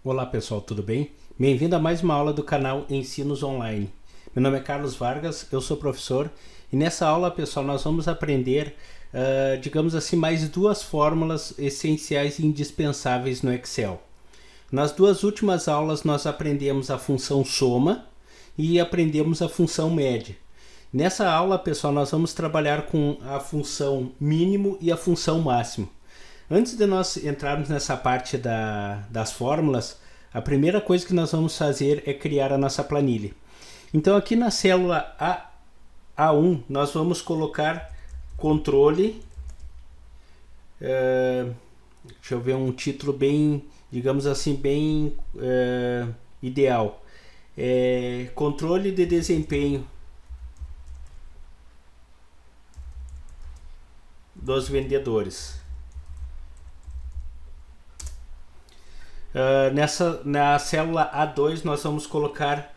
Olá pessoal, tudo bem? Bem-vindo a mais uma aula do canal Ensinos Online. Meu nome é Carlos Vargas, eu sou professor e nessa aula, pessoal, nós vamos aprender, digamos assim, mais duas fórmulas essenciais e indispensáveis no Excel. Nas duas últimas aulas nós aprendemos a função soma e aprendemos a função média. Nessa aula, pessoal, nós vamos trabalhar com a função mínimo e a função máximo. Antes de nós entrarmos nessa parte das fórmulas, a primeira coisa que nós vamos fazer é criar a nossa planilha. Então aqui na célula A1 nós vamos colocar controle, deixa eu ver um título bem, digamos assim, bem ideal. Controle de desempenho dos vendedores. Na célula A2 nós vamos colocar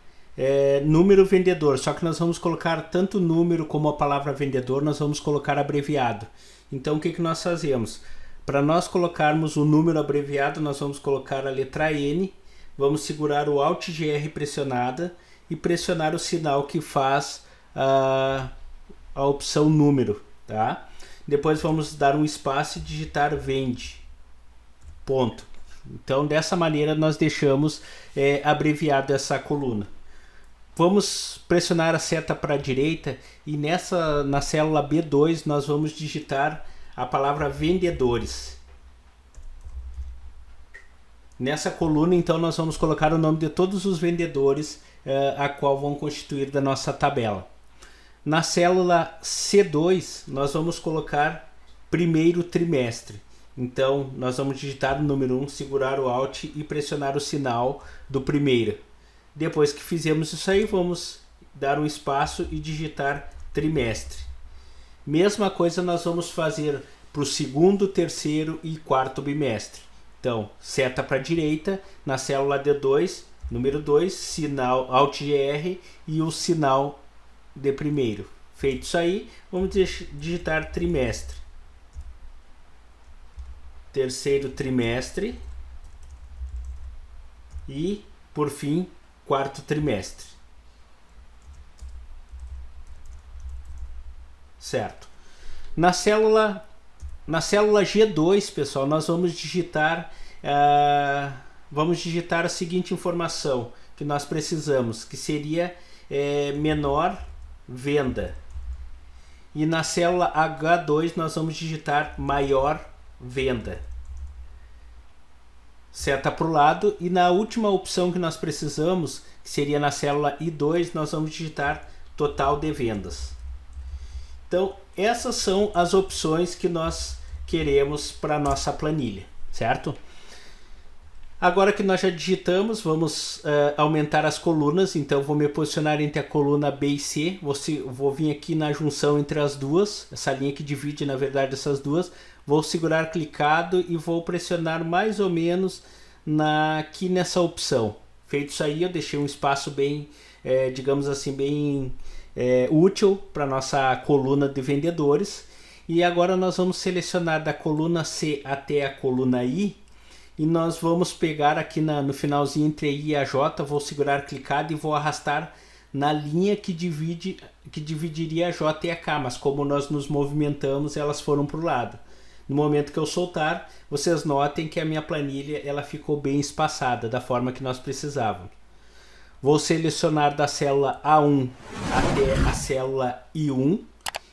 número vendedor, só que nós vamos colocar tanto número como a palavra vendedor, nós vamos colocar abreviado. Então o que nós fazemos? Para nós colocarmos o número abreviado, nós vamos colocar a letra N, vamos segurar o Alt GR pressionada e pressionar o sinal que faz a opção número, tá? Depois vamos dar um espaço e digitar vende, ponto. Então dessa maneira nós deixamos abreviado essa coluna. Vamos pressionar a seta para a direita e na célula B2 nós vamos digitar a palavra vendedores. Nessa coluna então nós vamos colocar o nome de todos os vendedores a qual vão constituir da nossa tabela. Na célula C2 nós vamos colocar primeiro trimestre. Então nós vamos digitar o número 1, segurar o Alt e pressionar o sinal do primeiro. Depois que fizemos isso aí, vamos dar um espaço e digitar trimestre. Mesma coisa nós vamos fazer para o segundo, terceiro e quarto bimestre. Então, seta para a direita, na célula D2, número 2, sinal Alt GR e o sinal de primeiro. Feito isso aí, vamos digitar trimestre. Terceiro trimestre e, por fim, quarto trimestre. Certo. Na célula G2, pessoal, nós vamos digitar a seguinte informação que nós precisamos, que seria menor venda. E na célula H2 nós vamos digitar maior venda. Seta para o lado e na última opção que nós precisamos, que seria na célula I2, nós vamos digitar total de vendas. Então essas são as opções que nós queremos para a nossa planilha, certo? Agora que nós já digitamos, vamos aumentar as colunas. Então vou me posicionar entre a coluna B e C, vou vir aqui na junção entre as duas, essa linha que divide na verdade essas duas. Vou segurar clicado e vou pressionar mais ou menos aqui nessa opção. Feito isso aí, eu deixei um espaço bem, digamos assim, bem útil para nossa coluna de vendedores. E agora nós vamos selecionar da coluna C até a coluna I. E nós vamos pegar aqui no finalzinho entre I e a J, vou segurar clicado e vou arrastar na linha que dividiria a J e a K. Mas como nós nos movimentamos, elas foram para o lado. No momento que eu soltar, vocês notem que a minha planilha ela ficou bem espaçada, da forma que nós precisávamos. Vou selecionar da célula A1 até a célula I1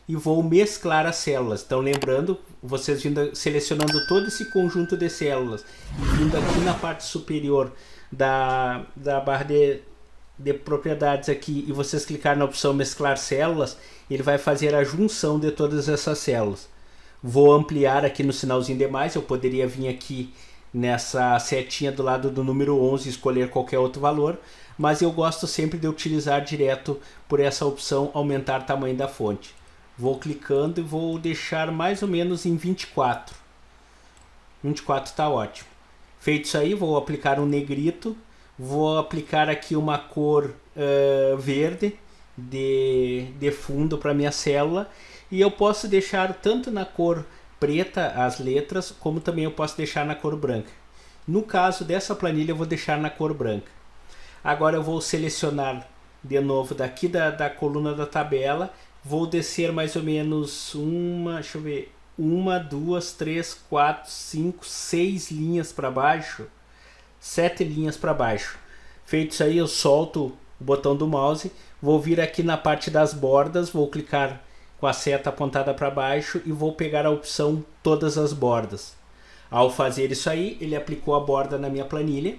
e vou mesclar as células. Então lembrando, vocês selecionando todo esse conjunto de células e vindo aqui na parte superior da barra de propriedades aqui e vocês clicar na opção mesclar células, ele vai fazer a junção de todas essas células. Vou ampliar aqui no sinalzinho de mais, eu poderia vir aqui nessa setinha do lado do número 11 e escolher qualquer outro valor, mas eu gosto sempre de utilizar direto por essa opção aumentar tamanho da fonte. Vou clicando e vou deixar mais ou menos em 24. 24 está ótimo. Feito isso aí, vou aplicar um negrito, vou aplicar aqui uma cor verde de fundo para minha célula. E eu posso deixar tanto na cor preta as letras, como também eu posso deixar na cor branca. No caso dessa planilha eu vou deixar na cor branca. Agora eu vou selecionar de novo daqui da coluna da tabela, vou descer mais ou menos deixa eu ver, 1, 2, 3, 4, 5, 6 linhas para baixo, 7 linhas para baixo. Feito isso aí, eu solto o botão do mouse, vou vir aqui na parte das bordas, vou clicar com a seta apontada para baixo e vou pegar a opção todas as bordas. Ao fazer isso aí, ele aplicou a borda na minha planilha,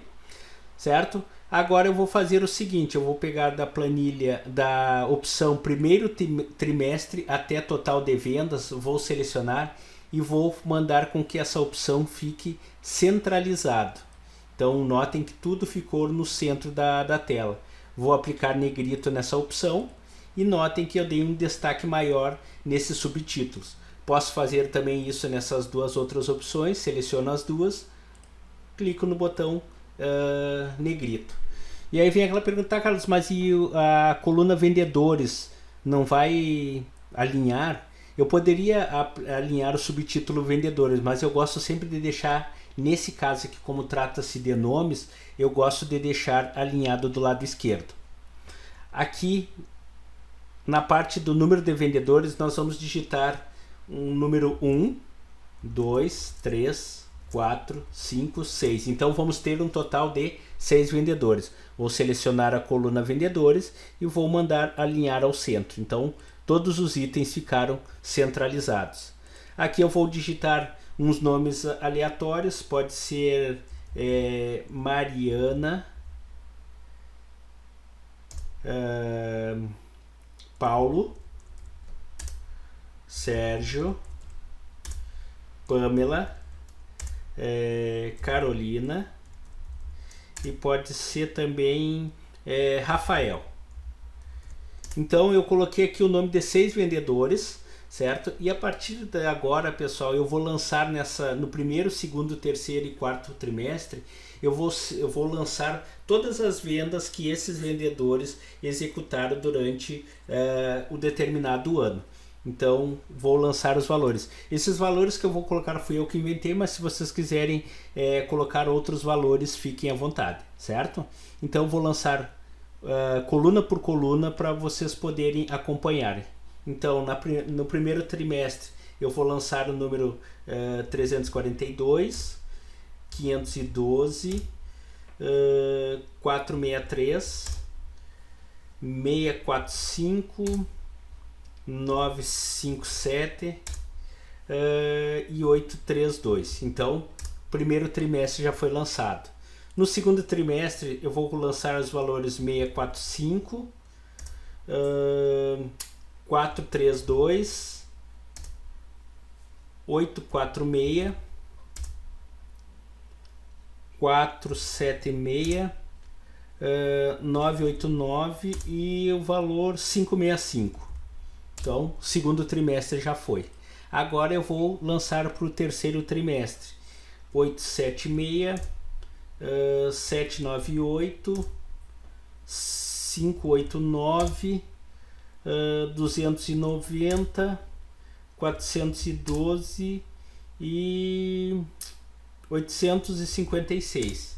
certo? Agora eu vou fazer o seguinte, eu vou pegar da planilha da opção primeiro trimestre até total de vendas, vou selecionar e vou mandar com que essa opção fique centralizado. Então notem que tudo ficou no centro da tela. Vou aplicar negrito nessa opção e notem que eu dei um destaque maior nesses subtítulos. Posso fazer também isso nessas duas outras opções, seleciono as duas, clico no botão negrito. E aí vem aquela pergunta, Carlos, mas e a coluna vendedores não vai alinhar? Eu poderia alinhar o subtítulo vendedores, mas eu gosto sempre de deixar, nesse caso aqui, como trata-se de nomes, eu gosto de deixar alinhado do lado esquerdo. Aqui, na parte do número de vendedores, nós vamos digitar um número 1, 2, 3, 4, 5, 6. Então vamos ter um total de 6 vendedores. Vou selecionar a coluna vendedores e vou mandar alinhar ao centro. Então todos os itens ficaram centralizados. Aqui eu vou digitar uns nomes aleatórios, pode ser Mariana, Paulo, Sérgio, Pamela, Carolina e pode ser também Rafael. Então eu coloquei aqui o nome de 6 vendedores, certo? E a partir de agora, pessoal, eu vou lançar no primeiro, segundo, terceiro e quarto trimestre, eu vou lançar todas as vendas que esses vendedores executaram durante o determinado ano. Então vou lançar os valores. Esses valores que eu vou colocar fui eu que inventei, mas se vocês quiserem colocar outros valores, fiquem à vontade, certo? Então vou lançar coluna por coluna para vocês poderem acompanhar. Então no primeiro trimestre eu vou lançar o número 342, 512, 463, 645, 957 e 832. Então, o primeiro trimestre já foi lançado. No segundo trimestre, eu vou lançar os valores 645, 432, 846, 476, 989 e o valor 565. Então, segundo trimestre já foi. Agora eu vou lançar para o terceiro trimestre. 876, 798, 589, 290, 412 e 856.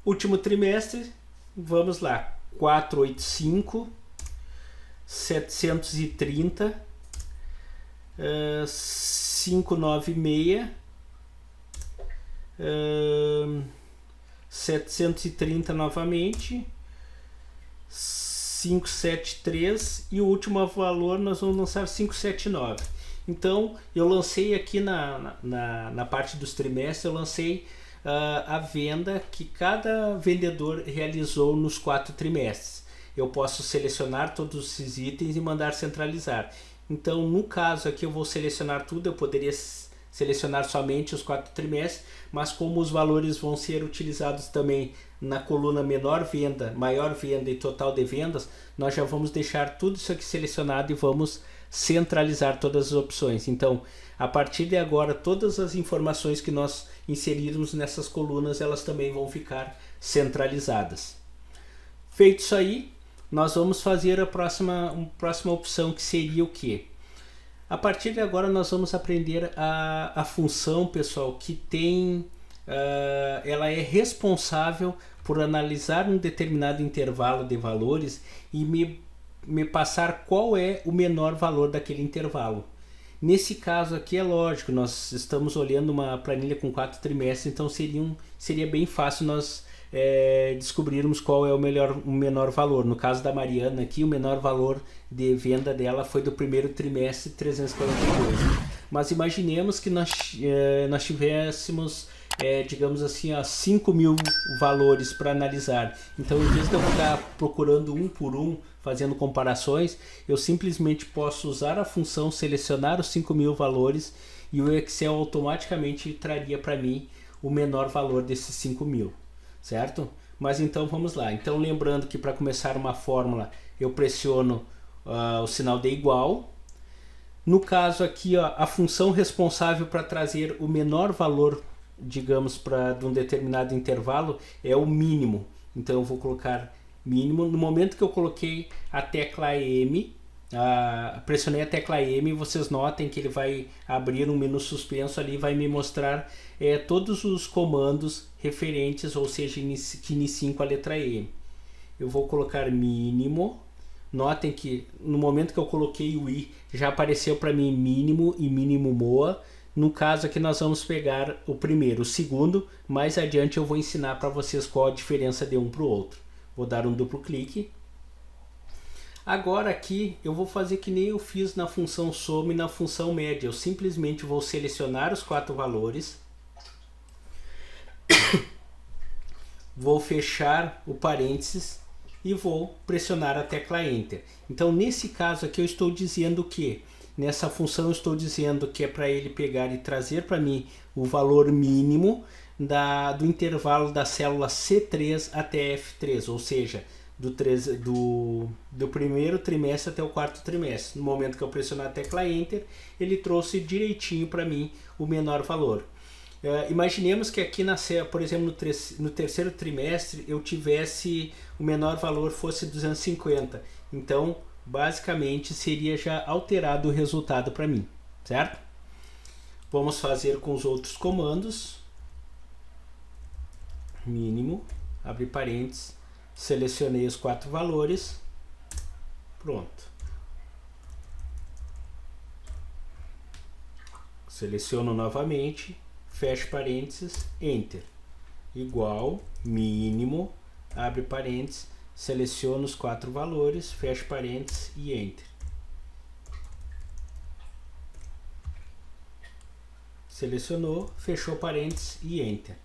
Último trimestre, vamos lá. 485, 730, 596, 730 novamente, 573 e o último valor nós vamos lançar 579. Então eu lancei aqui na parte dos trimestres, eu lancei a venda que cada vendedor realizou nos 4 trimestres. Eu posso selecionar todos esses itens e mandar centralizar. Então, no caso aqui, eu vou selecionar tudo. Eu poderia selecionar somente os 4 trimestres, mas como os valores vão ser utilizados também na coluna menor venda, maior venda e total de vendas, nós já vamos deixar tudo isso aqui selecionado e vamos centralizar todas as opções. Então, a partir de agora, todas as informações que nós inserirmos nessas colunas, elas também vão ficar centralizadas. Feito isso aí, nós vamos fazer a próxima opção, que seria o quê? A partir de agora nós vamos aprender a função, pessoal, que tem ela é responsável por analisar um determinado intervalo de valores e me passar qual é o menor valor daquele intervalo. Nesse caso aqui é lógico, nós estamos olhando uma planilha com 4 trimestres, então seria bem fácil nós descobrirmos qual é o menor valor. No caso da Mariana aqui, o menor valor de venda dela foi do primeiro trimestre, 342. Mas imaginemos que nós tivéssemos, digamos assim, 5.000 valores para analisar. Então, em vez de eu ficar procurando um por um, fazendo comparações, eu simplesmente posso usar a função selecionar os 5.000 valores e o Excel automaticamente traria para mim o menor valor desses 5.000, certo? Mas então vamos lá. Então, lembrando que para começar uma fórmula eu pressiono o sinal de igual. No caso aqui, a função responsável para trazer o menor valor, digamos, de um determinado intervalo é o mínimo. Então eu vou colocar mínimo. No momento que eu coloquei a tecla M, pressionei a tecla M, vocês notem que ele vai abrir um menu suspenso ali e vai me mostrar todos os comandos referentes, ou seja, que iniciem com a letra M. Eu vou colocar mínimo. Notem que no momento que eu coloquei o I, já apareceu para mim mínimo e mínimo MOA. No caso aqui nós vamos pegar o primeiro. O segundo, mais adiante eu vou ensinar para vocês qual a diferença de um para o outro. Vou dar um duplo clique. Agora aqui eu vou fazer que nem eu fiz na função soma e na função média. Eu simplesmente vou selecionar os 4 valores. Vou fechar o parênteses e vou pressionar a tecla Enter. Então, nesse caso aqui eu estou dizendo que, nessa função eu estou dizendo que é para ele pegar e trazer para mim o valor mínimo do intervalo da célula C3 até F3, ou seja, do primeiro trimestre até o quarto trimestre. No momento que eu pressionar a tecla Enter, ele trouxe direitinho para mim o menor valor. Imaginemos que aqui, por exemplo, no terceiro trimestre, eu tivesse o menor valor fosse 250. Então, basicamente, seria já alterado o resultado para mim, certo? Vamos fazer com os outros comandos. Mínimo, abre parênteses, selecionei os 4 valores, pronto. Seleciono novamente, fecho parênteses, Enter. Igual, mínimo, abre parênteses, seleciono os 4 valores, fecho parênteses e Enter. Selecionou, fechou parênteses e Enter.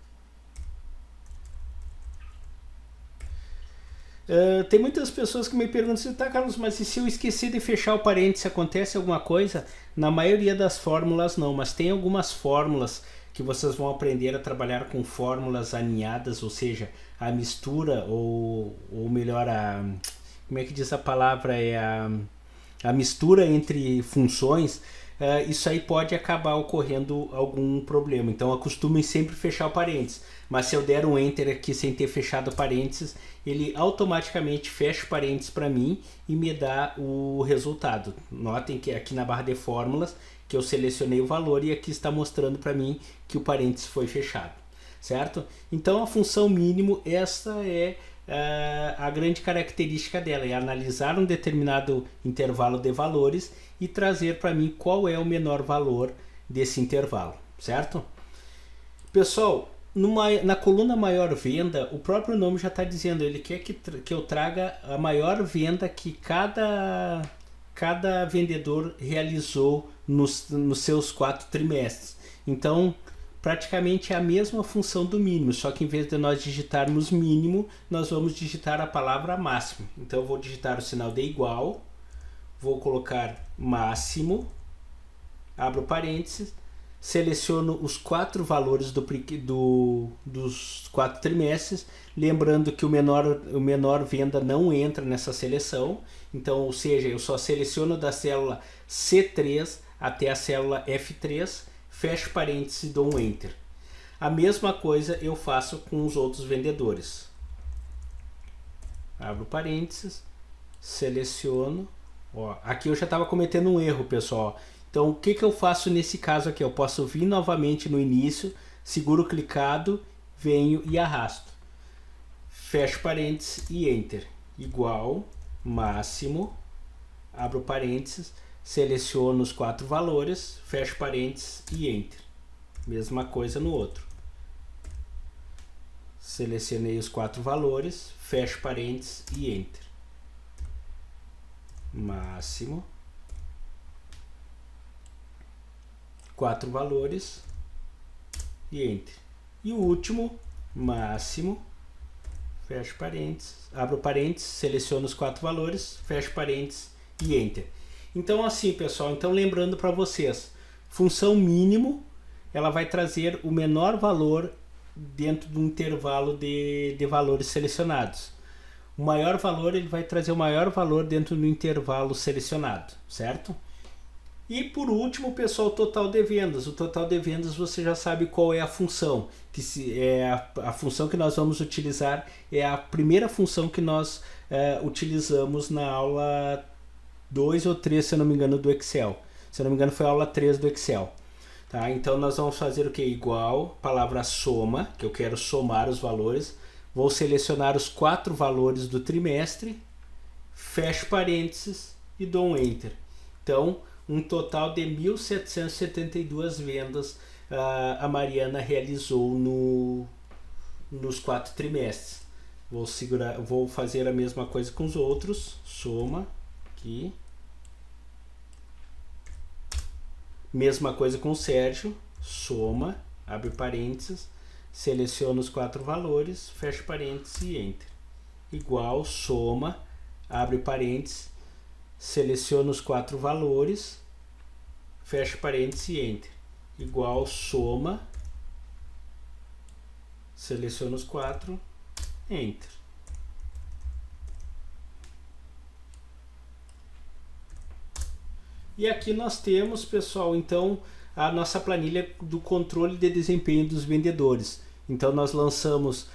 Tem muitas pessoas que me perguntam assim, tá, Carlos, mas e se eu esquecer de fechar o parênteses, acontece alguma coisa? Na maioria das fórmulas não, mas tem algumas fórmulas que vocês vão aprender a trabalhar com fórmulas aninhadas, ou seja, a mistura, ou melhor, como é que diz a palavra? A mistura entre funções. Isso aí pode acabar ocorrendo algum problema. Então acostumem sempre fechar o parênteses. Mas se eu der um Enter aqui sem ter fechado parênteses, ele automaticamente fecha o parênteses para mim e me dá o resultado. Notem que aqui na barra de fórmulas que eu selecionei o valor e aqui está mostrando para mim que o parênteses foi fechado, certo? Então a função mínimo, essa é a grande característica dela, é analisar um determinado intervalo de valores e trazer para mim qual é o menor valor desse intervalo, certo? Pessoal, na coluna maior venda, o próprio nome já está dizendo, ele quer que eu traga a maior venda que cada vendedor realizou nos seus 4 trimestres. Então, praticamente é a mesma função do mínimo, só que em vez de nós digitarmos mínimo, nós vamos digitar a palavra máximo. Então, eu vou digitar o sinal de igual, vou colocar máximo, abro parênteses, seleciono os 4 valores dos 4 trimestres, lembrando que o menor venda não entra nessa seleção, então, ou seja, eu só seleciono da célula C3 até a célula F3, fecho parênteses e dou um Enter. A mesma coisa eu faço com os outros vendedores. Abro parênteses, seleciono. Aqui eu já estava cometendo um erro, pessoal. Então, o que eu faço nesse caso aqui? Eu posso vir novamente no início, seguro clicado, venho e arrasto. Fecho parênteses e Enter. Igual, máximo, abro parênteses, seleciono os 4 valores, fecho parênteses e Enter. Mesma coisa no outro. Selecionei os 4 valores, fecho parênteses e Enter. Máximo, 4 valores e Enter. E o último, máximo, fecho parênteses, abro parênteses, seleciono os 4 valores, fecho parênteses e Enter. Então assim, pessoal, então lembrando para vocês, função mínimo, ela vai trazer o menor valor dentro do intervalo de valores selecionados. O maior valor, ele vai trazer o maior valor dentro do intervalo selecionado, certo? E por último, pessoal, o total de vendas. O total de vendas você já sabe qual é a função. Que é a função que nós vamos utilizar, é a primeira função que nós utilizamos na aula 2 ou 3, se eu não me engano, do Excel. Se eu não me engano, foi a aula 3 do Excel. Tá? Então nós vamos fazer o que? Igual, palavra soma, que eu quero somar os valores. Vou selecionar os 4 valores do trimestre, fecho parênteses e dou um Enter. Então, um total de 1.772 vendas a Mariana realizou nos 4 trimestres. Vou fazer a mesma coisa com os outros. Soma aqui. Mesma coisa com o Sérgio. Soma, abre parênteses, seleciono os 4 valores, fecho parênteses e Enter. Igual, soma, abre parênteses, seleciono os 4 valores, fecho parênteses e Enter. Igual, soma, seleciono os 4, Enter. E aqui nós temos, pessoal, então a nossa planilha do controle de desempenho dos vendedores. Então nós lançamos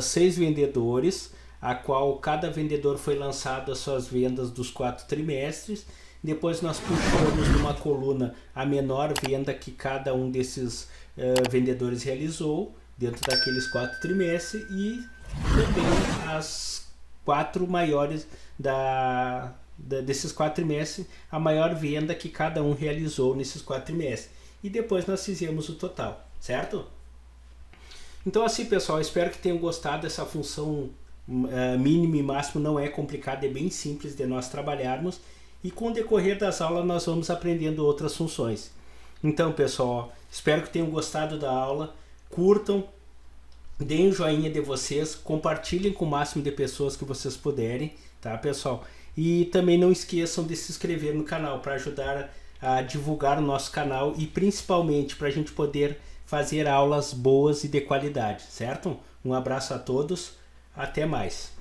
6 vendedores, a qual cada vendedor foi lançado as suas vendas dos 4 trimestres. Depois nós puxamos numa coluna a menor venda que cada um desses vendedores realizou dentro daqueles 4 trimestres e também as 4 maiores desses 4 trimestres, a maior venda que cada um realizou nesses 4 trimestres. E depois nós fizemos o total, certo? Então assim, pessoal, espero que tenham gostado dessa função mínimo e máximo. Não é complicado, é bem simples de nós trabalharmos. E com o decorrer das aulas nós vamos aprendendo outras funções. Então, pessoal, espero que tenham gostado da aula. Curtam, deem um joinha de vocês, compartilhem com o máximo de pessoas que vocês puderem, tá, pessoal? E também não esqueçam de se inscrever no canal para ajudar a divulgar o nosso canal e principalmente para a gente poder fazer aulas boas e de qualidade, certo? Um abraço a todos, até mais.